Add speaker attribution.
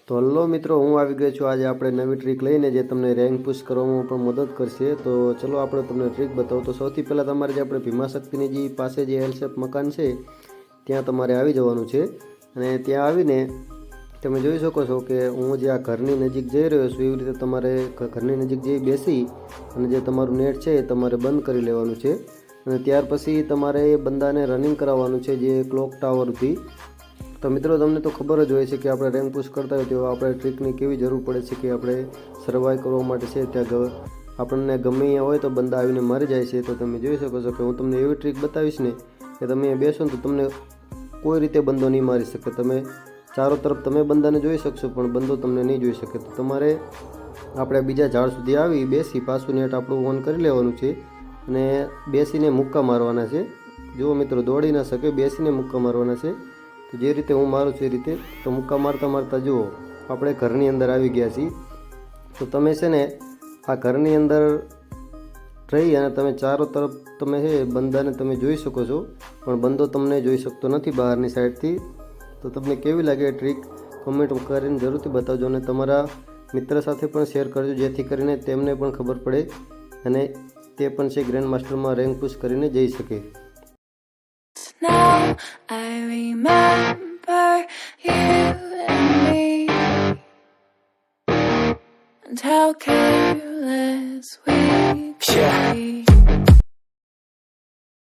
Speaker 1: તો હલો મિત્રો, હું આવી ગયો છું આજે આપણે નવી ટ્રીક લઈને જે તમને રેન્ક પુશ કરવામાં પણ મદદ કરશે. તો ચલો આપણે તમને ટ્રીક બતાવો. તો સૌથી પહેલાં તમારે જે આપણે ભીમા શક્તિની જે પાસે જે એલ શેપ મકાન છે ત્યાં તમારે આવી જવાનું છે. અને ત્યાં આવીને તમે જોઈ શકો છો કે હું જે આ ઘરની નજીક જઈ રહ્યો છું એવી રીતે તમારે ઘરની નજીક જઈ બેસી અને જે તમારું નેટ છે એ તમારે બંધ કરી લેવાનું છે. અને ત્યાર પછી તમારે એ બંદાને રનિંગ કરાવવાનું છે જે ક્લોક ટાવરથી. તો મિત્રો તમને તો ખબર જ હોય છે કે આપણે રેન્ક પુશ કરતા હોય તો આપણે ટ્રીકની કેવી જરૂર પડે છે કે આપણે સર્વાઈવ કરવા માટે છે ત્યાં આપણને ગમે અહીંયા હોય તો બંદા આવીને મરી જાય છે. તો તમે જોઈ શકો છો કે હું તમને એવી ટ્રીક બતાવીશ ને કે તમે અહીંયા બેસો ને તો તમને કોઈ રીતે બંદો નહીં મારી શકે. તમે ચારો તરફ તમે બંદાને જોઈ શકશો પણ બંદો તમને નહીં જોઈ શકે. તો તમારે આપણે બીજા ઝાડ સુધી આવી બેસી પાછું નેટ આપણું ઓન કરી લેવાનું છે અને બેસીને મુક્કા મારવાના છે. જુઓ મિત્રો, દોડી ના શકે, બેસીને મુક્કા મારવાના છે. તો જે રીતે હું મારું છું એ રીતે તો મુક્કા મારતા મારતા જુઓ આપણે ઘરની અંદર આવી ગયા છીએ. તો તમે છે ને આ ઘરની અંદર રહી અને તમે ચારો તરફ તમે છે બંદાને તમે જોઈ શકો છો પણ બંદો તમને જોઈ શકતો નથી બહારની સાઈડથી. તો તમને કેવી લાગે ટ્રીક કમેન્ટ કરીને જરૂરથી બતાવજો અને તમારા મિત્ર સાથે પણ શેર કરજો જેથી કરીને તેમને પણ ખબર પડે અને તે પણ છે ગ્રેન્ડ માસ્ટરમાં રેન્ક પુશ કરીને જઈ શકે.
Speaker 2: Now I remember you and me, and how careless we could be.